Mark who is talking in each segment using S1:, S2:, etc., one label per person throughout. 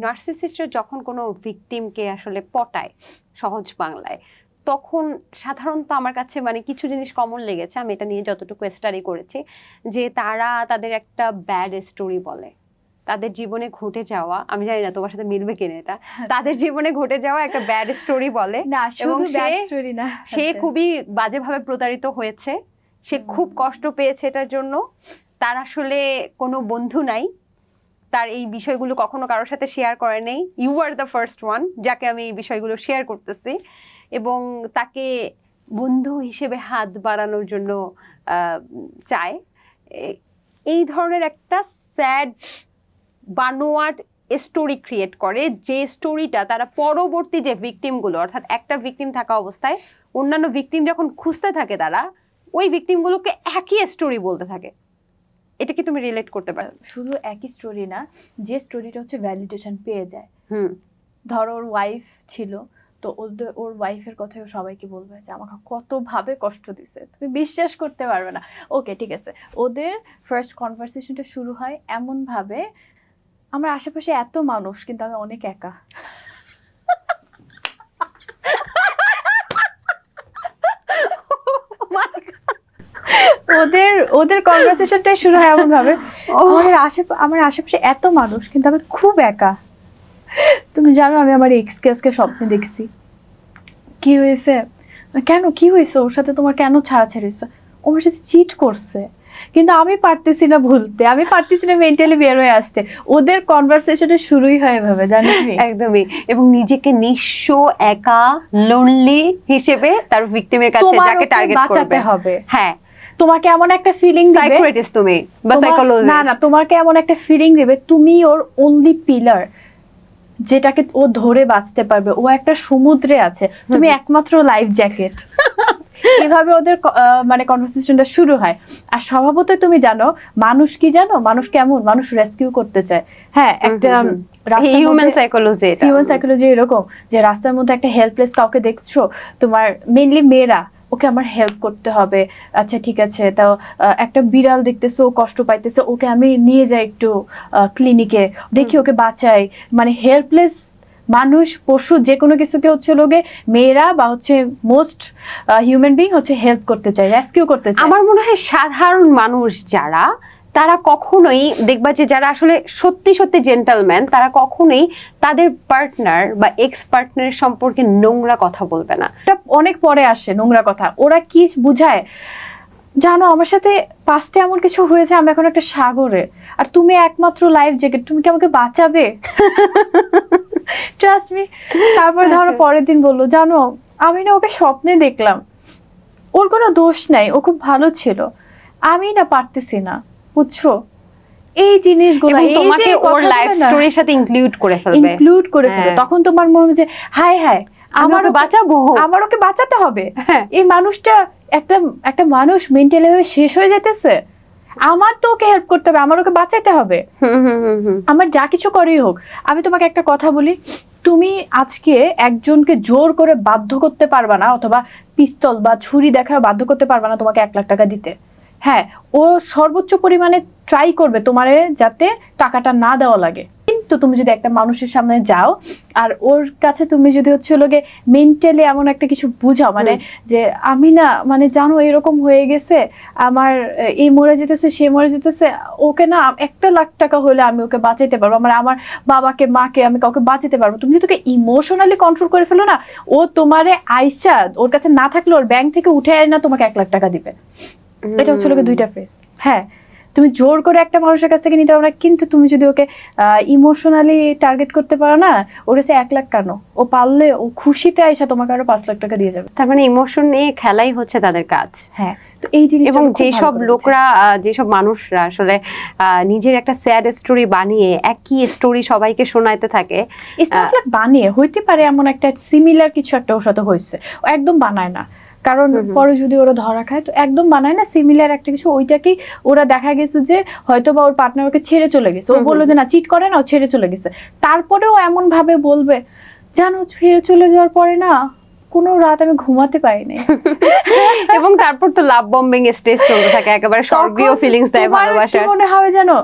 S1: নার্সিসিস্টরা যখন কোনো ভিকটিমকে আসলে পটায় সহজ বাংলায়, তখন সাধারণত আমার কাছে মানে কিছু জিনিস কমন লেগেছে, আমি এটা নিয়ে যতটুকু স্টাডি করেছি, যে তারা তাদের একটা ব্যাড স্টোরি বলে, তাদের জীবনে ঘটে যাওয়া, আমি জানি না তোমার সাথে মিলবে কিনা এটা, তাদের জীবনে ঘটে যাওয়া একটা ব্যাড স্টোরি বলে,
S2: না
S1: এবং
S2: শুধু ব্যাড স্টোরি না,
S1: সে খুবই বাজেভাবে প্রতারিত হয়েছে, সে খুব কষ্ট পেয়েছে এটার জন্য, তার আসলে কোনো বন্ধু নাই, তার এই বিষয়গুলো কখনো কারোর সাথে শেয়ার করে নেই, you are the first one যাকে আমি এই বিষয়গুলো শেয়ার করতেছি, এবং তাকে বন্ধু হিসেবে হাত বাড়ানোর জন্য চায়। এই ধরনের একটা স্যাড বানোয়াট স্টোরি ক্রিয়েট করে, যে স্টোরিটা তারা পরবর্তী যে ভিকটিমগুলো, অর্থাৎ একটা ভিকটিম থাকা অবস্থায় অন্যান্য ভিকটিম যখন খুঁজতে থাকে, তারা ওই ভিকটিমগুলোকে একই স্টোরি বলতে থাকে। এটা কি তুমি রিলেট করতে পারো?
S2: শুধু একই স্টোরি না, যে স্টোরিটা হচ্ছে ভ্যালিডেশন পেয়ে যায়। ধরো ওর ওয়াইফ ছিল, তো ওর ওয়াইফের কথা সবাইকে বলবে যে আমাকে কত ভাবে কষ্ট দিছে, তুমি বিশ্বাস করতে পারবে না। ওকে ঠিক আছে, ওদের ফার্স্ট কনভারসেশনটা শুরু হয় এমন ভাবে, আমার আশেপাশে এত মানুষ কিন্তু আমি অনেক একা। ওদের কনভারসেশনটা শুরু হয় এমন ভাবে, আমার আশেপাশে এত মানুষ কিন্তু আমি খুব একা। তুমি জানো আমি আমার এক্সকে আজকে স্বপ্নে দেখছি। কি হয়েছে? কেন কি হয়েছে? ওর সাথে তোমার কেন ছাড়াছাড়ি হয়েছে? ও আমার সাথে চিট করছে, কিন্তু আমি পারতেছি না ভুলতে, আমি পারতেছি না মেন্টালি বের হয়ে আসতে। ওদের কনভারসেশনে শুরুই হয় এভাবে, জানিস?
S1: একদমই। এবং নিজেকে নিঃস্ব, একা, লোনলি হিসেবে তার ভিকটিমের কাছে যাকে টার্গেট করবে
S2: হবে।
S1: হ্যাঁ,
S2: তোমাকে এমন একটা ফিলিং দিবে,
S1: সাইকোলজিস্ট তুমি বা সাইকোলজিস্ট,
S2: না তোমাকে এমন একটা ফিলিং দিবে তুমি ওর অনলি পিলার, যেটাকে ও ধরে বাঁচতে পারবে। ও একটা সমুদ্রে আছে, তুমি একমাত্র লাইফ জ্যাকেট। এভাবে ওদের মানে কনভারসেশনটা শুরু হয়। আর স্বভাবতই তুমি জানো মানুষ কি জানো, মানুষ কেমন, মানুষ রেস্কিউ করতে চায়। হ্যাঁ, একটা
S1: হিউম্যান সাইকোলজি
S2: এরকম যে রাস্তার মধ্যে একটা হেল্পলেস কাউকে দেখছো, তোমার মেইনলি মেয়েরা, ওকে আমার হেল্প করতে হবে, আচ্ছা ঠিক আছে, তাও একটা বিড়াল দেখতেছো ও কষ্ট পাইতেছে, ওকে আমি নিয়ে যাই একটু ক্লিনিকে, দেখি ওকে বাঁচাই। মানে হেল্পলেস মানুষ, পশু, যে কোনো কিছুকে হচ্ছে লোকে মেয়েরা বা হচ্ছে মোস্ট হিউম্যান বিং হচ্ছে হেল্প করতে চায়, রেস্কিউ করতে চায়।
S1: আমার মনে হয় সাধারণ মানুষ যারা, তারা কখনোই দেখবা যে যারা আসলে সত্যি সত্যি জেন্টলম্যান, তারা কখনোই তাদের পার্টনার বা এক্স পার্টনারের সম্পর্কে নোংরা কথা বলবে না।
S2: এটা অনেক পরে আসে নোংরা কথা। ওরা কি বুঝায় জানো, আমার সাথে পাস্টে এমন কিছু হয়েছে, আমি এখন একটা সাগরে, আর তুমি একমাত্র লাইফ জ্যাকেট, তুমি কি আমাকে বাঁচাবে? Trust me. তারপর ধরো পরের দিন বললো, জানো আমি না ওকে স্বপ্নে দেখলাম, ওর কোনো দোষ নাই, ও খুব ভালো ছিল, আমি না পারতেছি না, বুঝছো? এই জিনিসগুলো
S1: তোমাকে ওর লাইফ স্টোরির সাথে ইনক্লুড করে ফেলবে।
S2: তখন তোমার মনে হবে যে হায় হায়,
S1: আমারও বাঁচাবো,
S2: আমার ওকে বাঁচাতে হবে। এই মানুষটা একটা মানুষ মেন্টালি ভাবে শেষ হয়ে যেতেছে, আমার তো ওকে হেল্প করতে হবে, আমার ওকে বাঁচাতে হবে, আমার যা কিছু করেই হোক। আমি তোমাকে একটা কথা বলি, তুমি আজকে একজনকে জোর করে বাধ্য করতে পারবা না, অথবা পিস্তল বা ছুরি দেখা বাধ্য করতে পারবা না তোমাকে 1 লাখ টাকা দিতে। হ্যাঁ, ও সর্বোচ্চ পরিমাণে ট্রাই করবে তোমারে যাতে টাকাটা না দেওয়া লাগে। কিন্তু তুমি যদি একটা মানুষের সামনে যাও আর ওর কাছে তুমি যদি হচ্ছে লোকে মেন্টালি এমন একটা কিছু বুঝাও, মানে যে আমি না মানে জানো এরকম হয়ে গেছে, আমার এই মরে যেতেছে, সে মরে যেতেছে, ওকে না 1 লাখ টাকা হলে আমি ওকে বাঁচাইতে পারবো, আমার বাবাকে মাকে আমি কাউকে বাঁচাতে পারবো। তুমি যদি ওকে ইমোশনালি কন্ট্রোল করে ফেলো না, ও তোমারে আইসা ওর কাছে না থাকলে ওর ব্যাংক থেকে উঠে আয় না তোমাকে 1 লাখ টাকা দিবে। এটা হচ্ছে লোকে 2টা ফেস। হ্যাঁ, তুমি জোর করে একটা মানুষের কাছ থেকে নিতে পারো না, কিন্তু তুমি যদি ওকে ইমোশনালি টার্গেট করতে পারো না, ওর কাছে 1 লাখ কেন, ও পারলে ও খুশিতে আইসা তোমাকে আরো 5 লাখ টাকা দিয়ে যাবে।
S1: তার মানে ইমোশন নিয়ে খেলাই হচ্ছে তাদের কাজ।
S2: হ্যাঁ, তো এই জিনিস,
S1: এবং যেসব লোকরা, যেসব মানুষরা আসলে নিজের একটা স্যাড স্টোরি বানিয়ে একই স্টোরি সবাইকে শোনাইতে থাকে,
S2: বানিয়ে হইতে পারে এমন একটা সিমিলার কিছু একটা ওর সাথে হয়েছে, ও একদম বানায় না, কারণ পরে যদি ওরা ধরা খায় তো একদম বানায় না, সিমিলার একটা কিছু, ওইটাকেই ওরা দেখা গেছে যে হয়তো বা ওর পার্টনার ওকে ছেড়ে চলে গেছে, ও বললো যে না চিট করে না, ও ছেড়ে চলে গেছে, তারপরেও এমন ভাবে বলবে জানো ছেড়ে চলে যাওয়ার পরে না কোনো রাত আমি ঘুমাতে পারিনি।
S1: এবং তারপর তো লাভ বম্বিং স্টেজ চলতে থাকে, একেবারে স্বর্গীয় ফিলিংস দেয় ভালোবাসা।
S2: মনে হয় জানো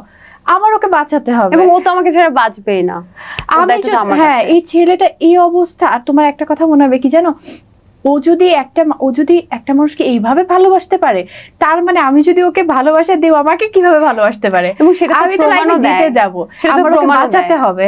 S2: আমার ওকে বাঁচাতে হবে।
S1: এবং ও তো আমাকে ছাড়া বাঁচবেই না, ওর
S2: আমি
S1: দায়িত্ব তো আমার
S2: হ্যাঁ,
S1: কাছে।
S2: এই ছেলেটা এই অবস্থা। আর তোমার একটা কথা মনে হবে কি জানো, ও যদি একটা মানুষকে এইভাবে ভালোবাসতে পারে, তার মানে আমি যদি ওকে ভালোবাসা দেব, আমাকে কিভাবে ভালোবাসতে পারে?
S1: এবং সেটা তো
S2: আমি তো লাইফে
S1: প্রমাণও
S2: জিতে
S1: দেয়,
S2: যাবো,
S1: সেটা তো
S2: আমার ওকে
S1: প্রমাণও
S2: বাঁচাতে
S1: দেয়।
S2: হবে।